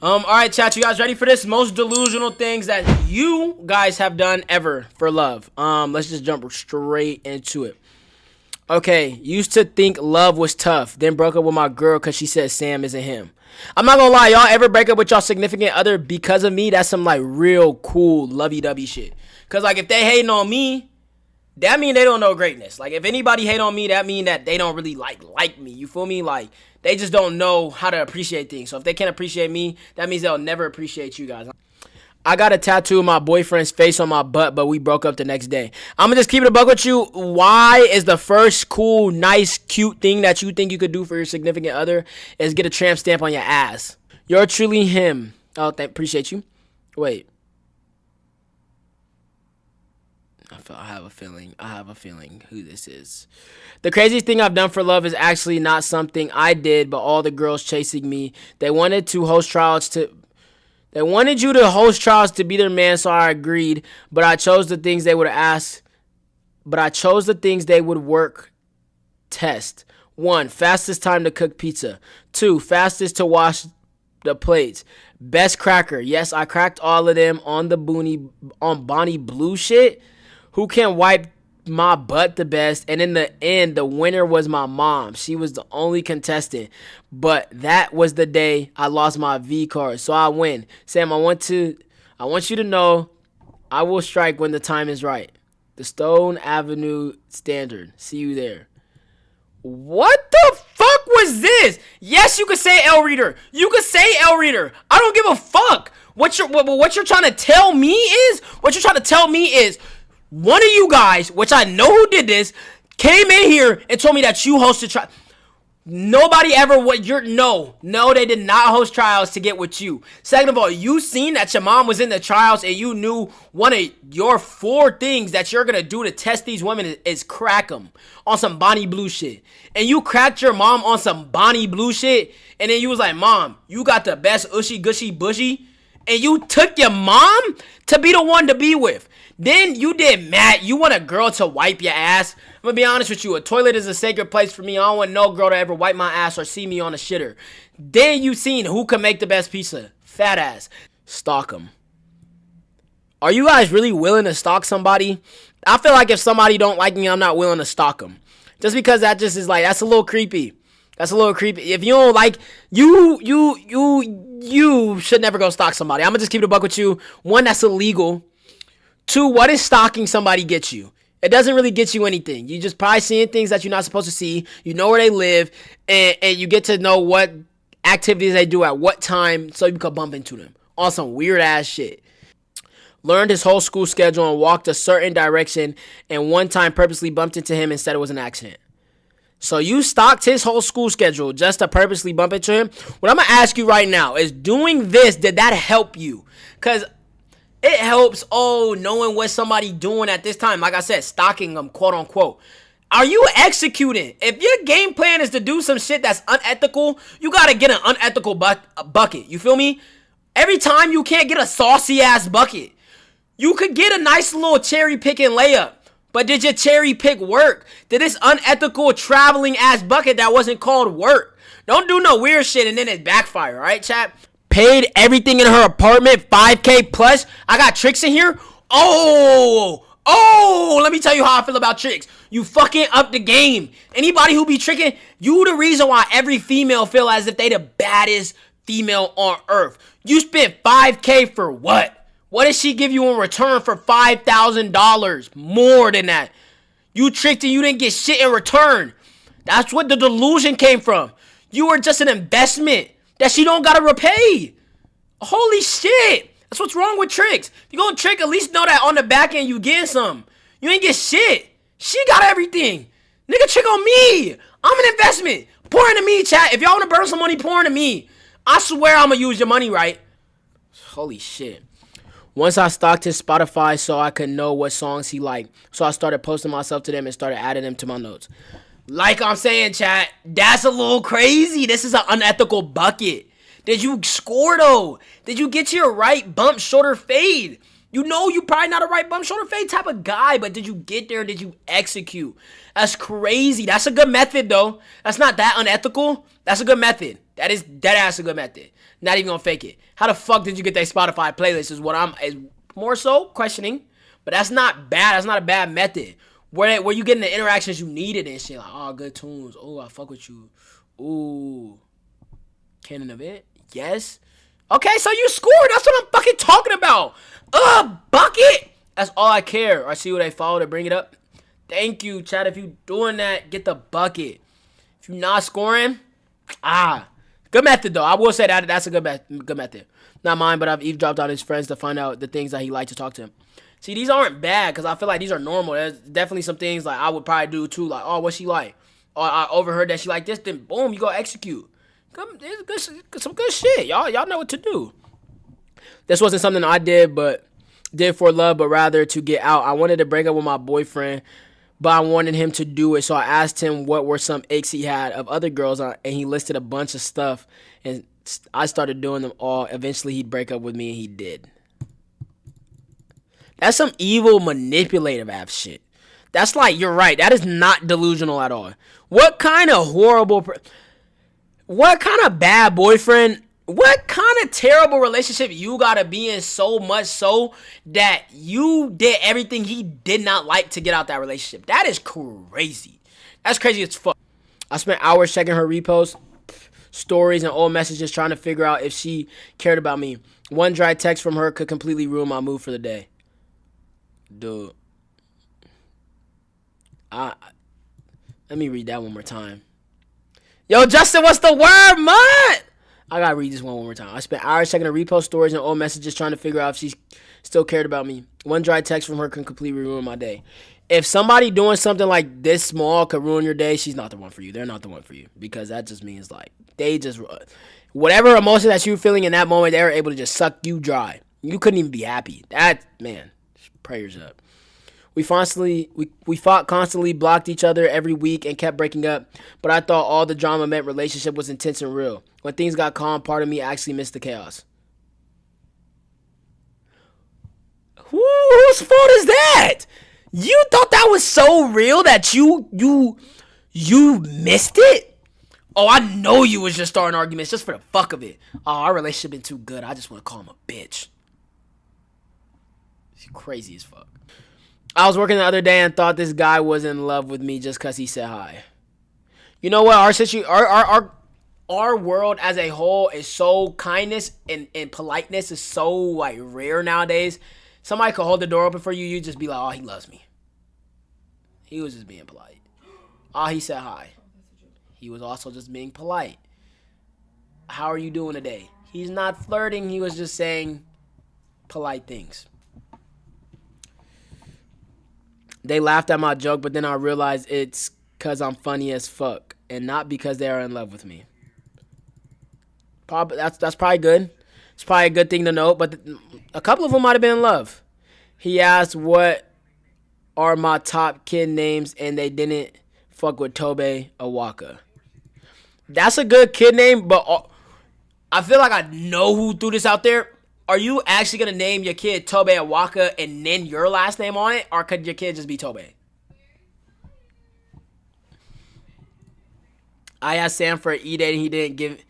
All right, chat. You guys ready for this? Most delusional things that you guys have done ever for love. Let's just jump straight into it. Okay, used to think love was tough, then broke up with my girl because she said Sam isn't him. I'm not gonna lie, y'all ever break up with y'all significant other because of me? That's some like real cool lovey-dovey shit. Cause like if they hating on me, that mean they don't know greatness. Like if anybody hate on me, that mean that they don't really like me. You feel me? Like they just don't know how to appreciate things. So if they can't appreciate me, that means they'll never appreciate you guys. I got a tattoo of my boyfriend's face on my butt, but we broke up the next day. I'm gonna just keep it a buck with you. Why is the first cool, nice, cute thing that you think you could do for your significant other is get a tramp stamp on your ass? You're truly him. Oh, appreciate you. Wait. I have a feeling who this is. The craziest thing I've done for love is actually not something I did, but all the girls chasing me. They wanted you to host trials to be their man, so I agreed. But I chose the things they would ask. But I chose the things they would work test. 1. Fastest time to cook pizza. 2. Fastest to wash the plates. Best cracker. Yes, I cracked all of them on the Bonnie Blue shit. Who can wipe my butt the best? And in the end, the winner was my mom. She was the only contestant. But that was the day I lost my V card. So I win. Sam, I want you to know I will strike when the time is right. The Stone Avenue Standard. See you there. What the fuck was this? Yes, you could say L Reader. You could say L Reader. I don't give a fuck. What you're trying to tell me is one of you guys, which I know who did this, came in here and told me that you hosted trials. Nobody ever no, they did not host trials to get with you. Second of all, you seen that your mom was in the trials and you knew one of your 4 things that you're gonna do to test these women is crack them on some Bonnie Blue shit. And you cracked your mom on some Bonnie Blue shit, and then you was like, Mom, you got the best ushy gushy bushy, and you took your mom to be the one to be with. Then you did Matt. You want a girl to wipe your ass. I'm going to be honest with you. A toilet is a sacred place for me. I don't want no girl to ever wipe my ass or see me on a shitter. Then you seen who can make the best pizza. Fat ass. Stalk them. Are you guys really willing to stalk somebody? I feel like if somebody don't like me, I'm not willing to stalk them. Just because that just is like, that's a little creepy. That's a little creepy. If you don't like, you should never go stalk somebody. I'm going to just keep it a buck with you. 1, that's illegal. 2, what does stalking somebody get you? It doesn't really get you anything. You just probably seeing things that you're not supposed to see. You know where they live, and you get to know what activities they do at what time so you can bump into them on some weird ass shit. Learned his whole school schedule and walked a certain direction, and one time purposely bumped into him and said it was an accident. So you stalked his whole school schedule just to purposely bump into him? What I'm going to ask you right now is, doing this, did that help you? Because it helps, knowing what somebody doing at this time. Like I said, stalking them, quote unquote. Are you executing? If your game plan is to do some shit that's unethical, you got to get an unethical bucket. You feel me? Every time you can't get a saucy ass bucket. You could get a nice little cherry picking layup. But did your cherry pick work? Did this unethical traveling ass bucket that wasn't called work? Don't do no weird shit and then it backfire, alright, chat? Paid everything in her apartment, 5K plus. I got tricks in here. Let me tell you how I feel about tricks. You fucking up the game. Anybody who be tricking, you the reason why every female feel as if they the baddest female on earth. You spent 5K for what? What did she give you in return for $5,000? More than that. You tricked and you didn't get shit in return. That's what the delusion came from. You were just an investment that she don't gotta repay. Holy shit. That's what's wrong with tricks. If you gonna trick, at least know that on the back end you get some. You ain't get shit. She got everything. Nigga, trick on me. I'm an investment. Pour into me, chat. If y'all wanna burn some money, pour into me. I swear I'm gonna use your money right. Holy shit. Once I stalked his Spotify so I could know what songs he liked. So I started posting myself to them and started adding them to my notes. Like I'm saying, chat, that's a little crazy. This is an unethical bucket. Did you score, though? Did you get to your right bump, shoulder, fade? You know you probably not a right bump, shoulder, fade type of guy, but did you get there? Did you execute? That's crazy. That's a good method, though. That's not that unethical. That's a good method. That is dead ass a good method. Not even gonna fake it. How the fuck did you get that Spotify playlist? Is what I'm is more so questioning. But that's not bad. That's not a bad method. Where you getting the interactions you needed and shit. Like, oh, good tunes. Oh, I fuck with you. Ooh, canon event. Yes. Okay, so you scored. That's what I'm fucking talking about. Bucket. That's all I care. I see what they follow to bring it up. Thank you, Chad. If you doing that, get the bucket. If you not scoring, good method though. I will say that's a good method. Not mine, but I've eavesdropped on his friends to find out the things that he liked to talk to him. See, these aren't bad because I feel like these are normal. There's definitely some things like I would probably do too. Like, oh, what she like? Or I overheard that she like this. Then boom, you go execute. Some good shit. Y'all know what to do. This wasn't something I did for love, but rather to get out. I wanted to break up with my boyfriend, but I wanted him to do it. So I asked him what were some aches he had of other girls, and he listed a bunch of stuff, and I started doing them all. Eventually, he'd break up with me, and he did. That's some evil, manipulative ass shit. That's like, you're right. That is not delusional at all. What kind of horrible, what kind of bad boyfriend, what kind of terrible relationship you gotta be in so much so that you did everything he did not like to get out that relationship? That is crazy. That's crazy as fuck. I spent hours checking her reposts, stories, and old messages trying to figure out if she cared about me. One dry text from her could completely ruin my mood for the day. Dude. Let me read that one more time. Yo, Justin, what's the word, man? I gotta read this one more time. I spent hours checking her repost stories and old messages trying to figure out if she still cared about me. One dry text from her can completely ruin my day. If somebody doing something like this small could ruin your day, she's not the one for you. They're not the one for you. Because that just means like, they just, whatever emotion that you're feeling in that moment, they're able to just suck you dry. You couldn't even be happy. That, man, prayers up. We fought constantly, blocked each other every week, and kept breaking up. But I thought all the drama meant relationship was intense and real. When things got calm, part of me actually missed the chaos. Whose fault is that? You thought that was so real that you missed it? Oh, I know you was just starting arguments just for the fuck of it. Oh, our relationship been too good. I just want to call him a bitch. He's crazy as fuck. I was working the other day and thought this guy was in love with me just because he said hi. You know what? Our world as a whole is so kindness and politeness is so like rare nowadays. Somebody could hold the door open for you. You just be like, oh, he loves me. He was just being polite. Oh, he said hi. He was also just being polite. How are you doing today? He's not flirting. He was just saying polite things. They laughed at my joke, but then I realized it's because I'm funny as fuck and not because they are in love with me. That's probably good. It's probably a good thing to note, but a couple of them might have been in love. He asked what are my top kid names, and they didn't fuck with Tobe Awaka. That's a good kid name, but I feel like I know who threw this out there. Are you actually going to name your kid Tobe Awaka and then your last name on it? Or could your kid just be Tobe? I asked Sam for an E-date and he didn't give...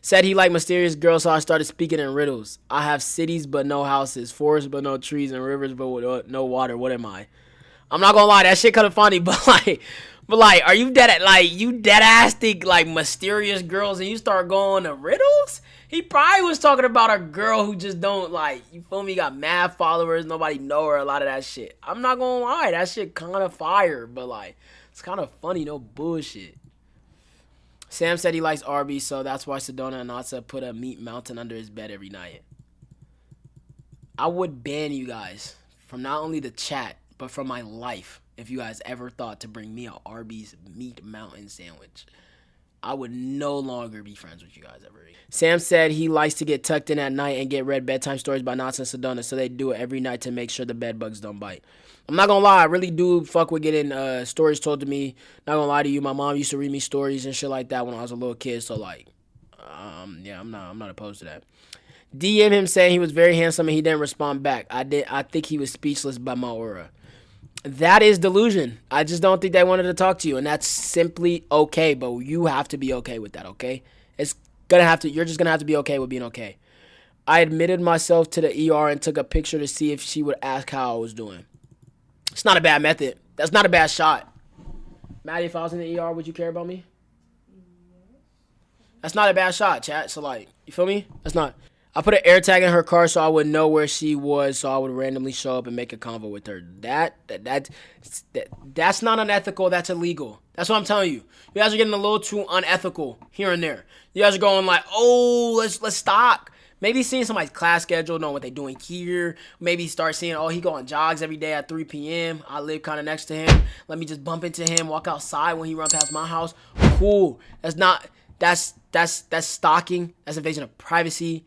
Said he liked mysterious girls, so I started speaking in riddles. I have cities but no houses, forests but no trees, and rivers but no water. What am I? I'm not gonna lie, that shit kind of funny, but are you dead ass think like mysterious girls and you start going to riddles? He probably was talking about a girl who just don't like, you feel me, got mad followers, nobody know her, a lot of that shit. I'm not gonna lie, that shit kind of fire, but like, it's kind of funny, no bullshit. Sam said he likes Arby's, so that's why Sedona and Natsa put a meat mountain under his bed every night. I would ban you guys from not only the chat, but from my life if you guys ever thought to bring me an Arby's meat mountain sandwich. I would no longer be friends with you guys ever again. Sam said he likes to get tucked in at night and get read bedtime stories by Natsa and Sedona, so they do it every night to make sure the bed bugs don't bite. I'm not gonna lie, I really do fuck with getting stories told to me. Not gonna lie to you, my mom used to read me stories and shit like that when I was a little kid, so like, yeah, I'm not opposed to that. DM him saying he was very handsome and he didn't respond back. I think he was speechless by my aura. That is delusion. I just don't think they wanted to talk to you, and that's simply okay. But you have to be okay with that. Okay, it's gonna have to. You're just gonna have to be okay with being okay. I admitted myself to the ER and took a picture to see if she would ask how I was doing. It's not a bad method. That's not a bad shot. Maddie, if I was in the ER, would you care about me? That's not a bad shot, chat. So like, you feel me? That's not. I put an air tag in her car so I would know where she was, so I would randomly show up and make a convo with her. That's not unethical. That's illegal. That's what I'm telling you. You guys are getting a little too unethical here and there. You guys are going like, oh, let's stop. Maybe seeing somebody's class schedule, knowing what they're doing here. Maybe start seeing, oh, he go on jogs every day at 3 p.m. I live kind of next to him. Let me just bump into him, walk outside when he run past my house. Cool. That's not. That's stalking. That's invasion of privacy.